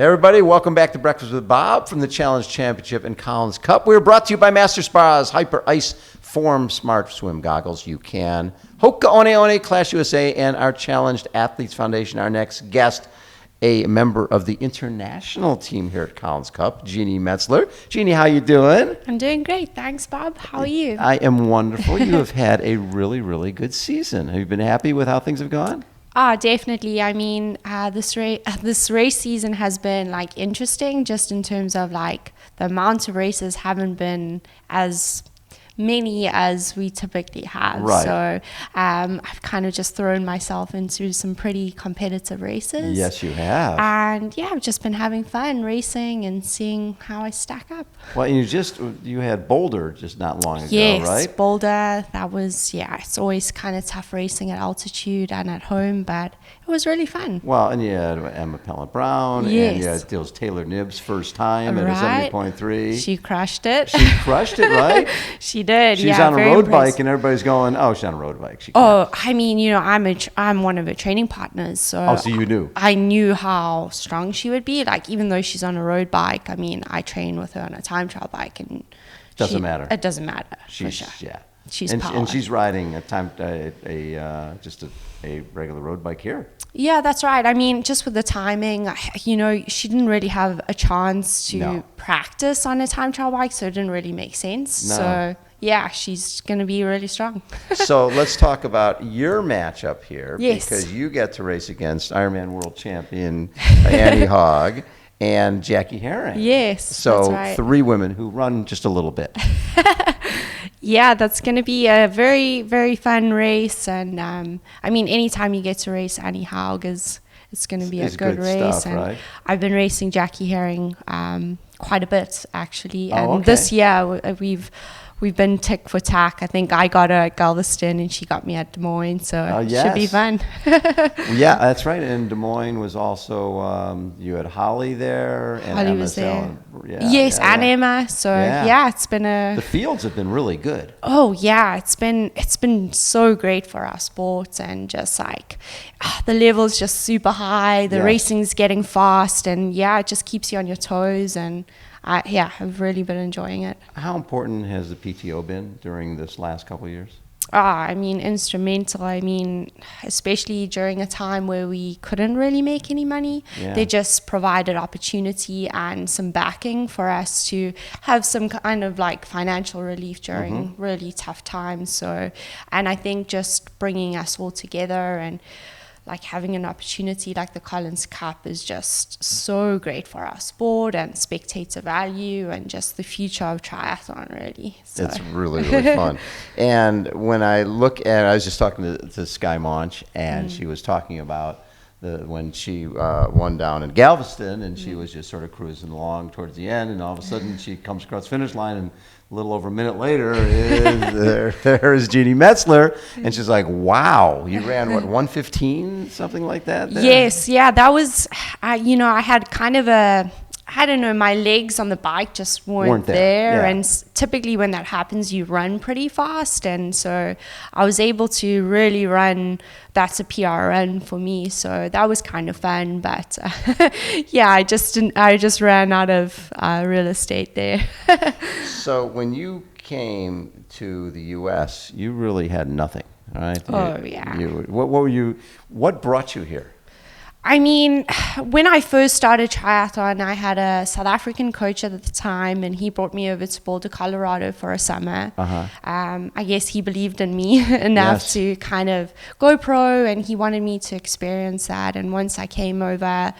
Hey everybody, welcome back to Breakfast with Bob from the Challenge Championship and Collins Cup. We're brought to you by Master Spa's Hyperice Form Smart Swim Goggles. UCAN, HOKA One Class USA, and our Challenged Athletes Foundation. Our next guest, a member of the international team here at Collins Cup, Jeanni Metzler. Jeanni, how you doing? I'm doing great. Thanks, Bob. How are you? I am wonderful. You have had a really, really good season. Have you been happy with how things have gone? Definitely. I mean, this race season has been like interesting, just in terms of like the amount of races haven't been as many as we typically have. Right. So I've kind of just thrown myself into some pretty competitive races. Yes, you have. And yeah, I've just been having fun racing and seeing how I stack up. Well, you had Boulder just not long ago, yes, right? Boulder. That was, it's always kind of tough racing at altitude and at home, but it was really fun. Well, and you had Emma Pellant-Brown, yes. and you had those Taylor Nibbs first time at right. a 70.3. She crushed it. She crushed it, right? She did. She's on a road bike, and everybody's going, "Oh, she's on a road bike." I mean, I'm one of her training partners, so so you knew. I knew how strong she would be. Like, even though she's on a road bike, I mean, I train with her on a time trial bike, and doesn't matter. It doesn't matter. She's for sure. Yeah. She's and she's riding just a regular road bike here. Yeah, that's right. I mean, just with the timing, she didn't really have a chance to practice on a time trial bike, so it didn't really make sense. No. So yeah, she's going to be really strong. So let's talk about your matchup here, yes. because you get to race against Ironman World Champion Annie Haug and Jackie Herring. Yes, so that's right. 3 women who run just a little bit. Yeah, that's going to be a very, very fun race. And I mean, anytime you get to race Annie Haug it's going to be a good race. Stuff, and right? I've been racing Jackie Herring quite a bit, actually. And okay. This year we've been tick for tack. I think I got her at Galveston and she got me at Des Moines, so it should be fun. Yeah, that's right. And Des Moines was also, you had Holly there. And Holly Emma was there. Yes, and Emma. So it's been the fields have been really good. Oh yeah, it's been so great for our sports, and just like the level's just super high. The racing's getting fast, and it just keeps you on your toes. And I've really been enjoying it. How important has the PTO been during this last couple of years? I mean, instrumental. I mean, especially during a time where we couldn't really make any money. Yeah. They just provided opportunity and some backing for us to have some kind of like financial relief during really tough times. So, and I think just bringing us all together and like having an opportunity like the Collins Cup is just so great for our sport and spectator value and just the future of triathlon, really. So. It's really, really fun. And when I look at, I was just talking to Skye Monch, and she was talking about when she won down in Galveston, and she was just sort of cruising along towards the end, and all of a sudden she comes across the finish line, and a little over a minute later, there is Jeanni Metzler, and she's like, "Wow, you ran what, 1:15, something like that?" There? Yes, that was, I had kind of I don't know, my legs on the bike just weren't there. And typically when that happens, you run pretty fast. And so I was able to really run. That's a PR run for me. So that was kind of fun. But I just ran out of real estate there. So when you came to the U.S., you really had nothing, right? What brought you here? I mean, when I first started triathlon, I had a South African coach at the time, and he brought me over to Boulder, Colorado for a summer. I guess he believed in me enough to kind of go pro, and he wanted me to experience that. And once I came over,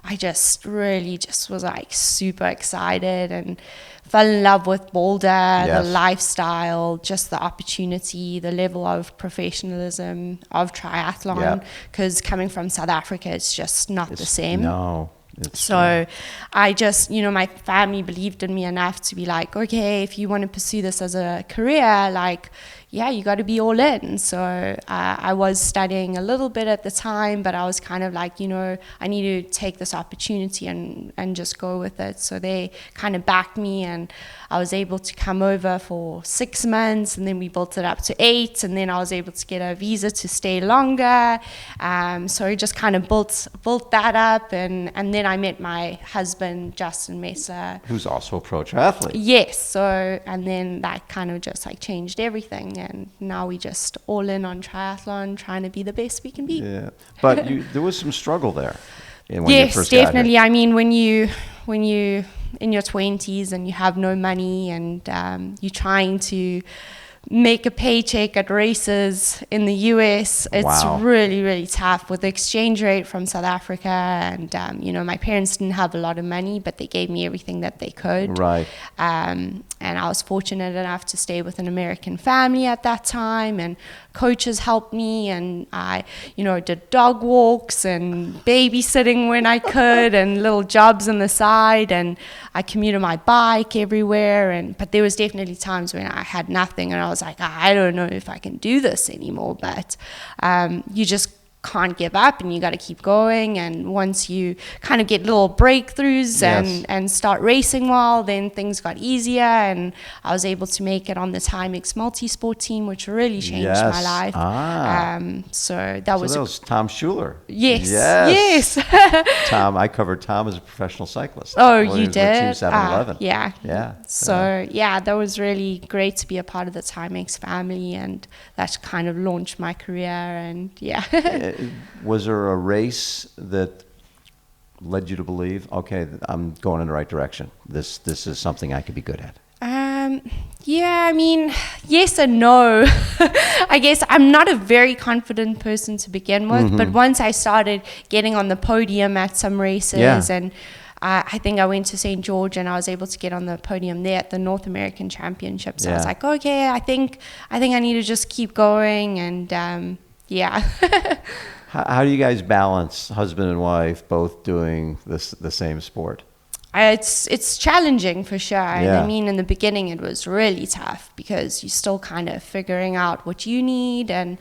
I just really was like super excited and fell in love with Boulder, the lifestyle, just the opportunity, the level of professionalism of triathlon. Because coming from South Africa, it's just not the same. No. So I just, my family believed in me enough to be like, okay, if you want to pursue this as a career, like, yeah, you got to be all in. So I was studying a little bit at the time, but I was kind of like, I need to take this opportunity and just go with it. So they kind of backed me, and I was able to come over for 6 months, and then we built it up to 8, and then I was able to get a visa to stay longer. So I just kind of built that up, and then I met my husband, Jeanni Metzler. Who's also a pro triathlete. Yes, so, and then that kind of just like changed everything, and now we just all in on triathlon, trying to be the best we can be. Yeah, but there was some struggle there. When Yes, you first definitely. Got here. I mean, when you in your 20s and you have no money, and you're trying to make a paycheck at races in the US, it's really, really tough with the exchange rate from South Africa. And, my parents didn't have a lot of money, but they gave me everything that they could. Right. And I was fortunate enough to stay with an American family at that time, and coaches helped me, and I, did dog walks and babysitting when I could, and little jobs on the side, and I commuted my bike everywhere. But there was definitely times when I had nothing, and I was like, I don't know if I can do this anymore. But you just can't give up, and you got to keep going. And once you kind of get little breakthroughs and start racing well, then things got easier, and I was able to make it on the Timex multi-sport team, which really changed my life. So that was Tom Schuler. Yes. Tom, I covered Tom as a professional cyclist. Oh, you did? Team 711. Yeah. So that was really great to be a part of the Timex family, and that kind of launched my career. And was there a race that led you to believe, okay, I'm going in the right direction? This is something I could be good at. I mean, yes and no. I guess I'm not a very confident person to begin with, but once I started getting on the podium at some races, and I think I went to St. George, and I was able to get on the podium there at the North American Championships. So I was like, okay, I think I need to just keep going, and How do you guys balance husband and wife both doing the same sport? It's challenging for sure. And I mean, in the beginning, it was really tough because you're still kind of figuring out what you need, and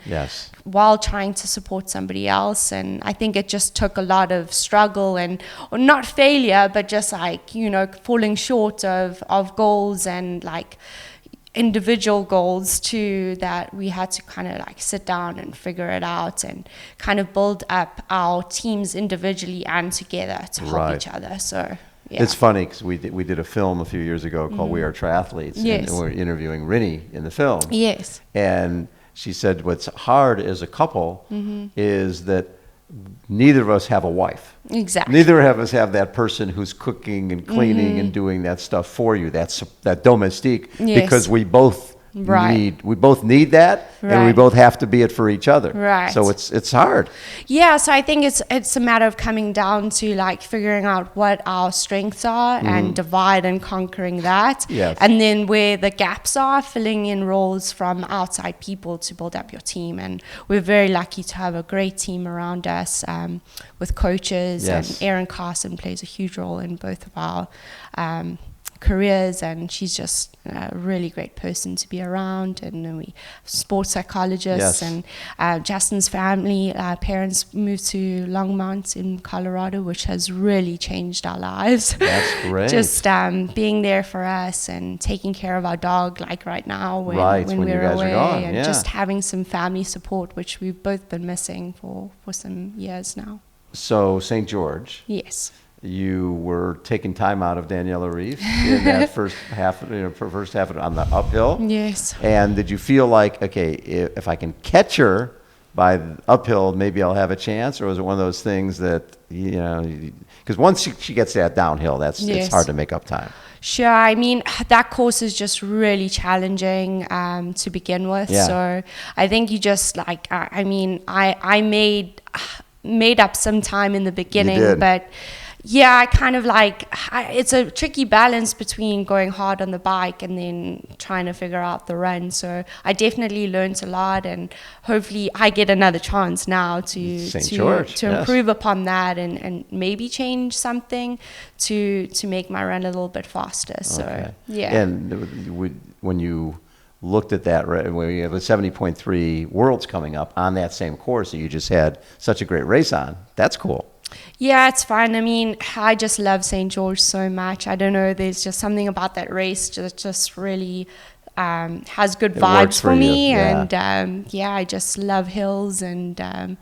while trying to support somebody else. And I think it just took a lot of struggle, or not failure, but just like, falling short of goals, and like individual goals too, that we had to kind of like sit down and figure it out, and kind of build up our teams individually and together to help each other. So it's funny because we did a film a few years ago called We Are Triathletes, and we're interviewing Rinny in the film. And she said what's hard as a couple is that neither of us have a wife. Exactly. Neither of us have that person who's cooking and cleaning and doing that stuff for you. That's that domestique, because we both need that, and we both have to be it for each other. So it's hard. So I think it's a matter of coming down to like figuring out what our strengths are and divide and conquering that. And then where the gaps are, filling in roles from outside people to build up your team. And we're very lucky to have a great team around us, with coaches, and Erin Carson plays a huge role in both of our careers, and she's just a really great person to be around. And then we sports psychologists, and Justin's family, parents moved to Longmont in Colorado, which has really changed our lives. That's great. Just being there for us and taking care of our dog, like right now when we're away, and just having some family support, which we've both been missing for some years now. So St. George. Yes. You were taking time out of Daniela Reeves in that first half on the uphill. Yes. And did you feel like, okay, if I can catch her by the uphill, maybe I'll have a chance? Or was it one of those things that, because once she gets that downhill, it's hard to make up time. Sure. I mean, that course is just really challenging to begin with. So I think you just like, I made up some time in the beginning, but I kind of like, it's a tricky balance between going hard on the bike and then trying to figure out the run. So I definitely learned a lot, and hopefully I get another chance now to improve upon that, and maybe change something to make my run a little bit faster. So And when you looked at that, where you have a 70.3 Worlds coming up on that same course that you just had such a great race on. That's cool. Yeah, it's fun. I mean, I just love St. George so much. I don't know. There's just something about that race that just really has good vibes for me. Yeah. And I just love hills. And I'm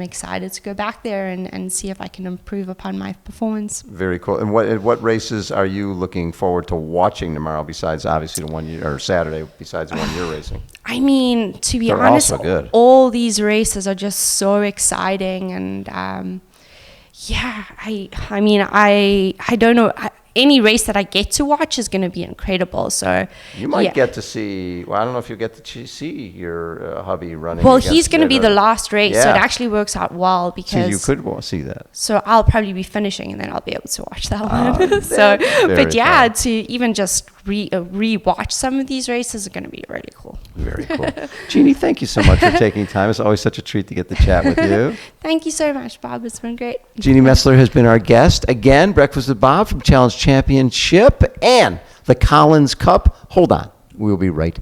excited to go back there and see if I can improve upon my performance. Very cool. And what races are you looking forward to watching tomorrow, besides obviously the one or Saturday, besides the one you're racing? I mean, to be They're honest, also good. all these races are just so exciting. And I don't know. Any race that I get to watch is going to be incredible. So you might get to see. Well, I don't know if you get to see your hubby running. Well, he's going to be the last race, so it Yeah. actually works out well because. So you could see that. So I'll probably be finishing, and then I'll be able to watch that one. Very fun. To even just re-watch some of these races is going to be really cool. Very cool. Jeanni, thank you so much for taking time. It's always such a treat to get to chat with you. Thank you so much, Bob. It's been great. Jeanni Metzler has been our guest. Again, Breakfast with Bob from Challenge Championship and the Collins Cup. Hold on. We'll be right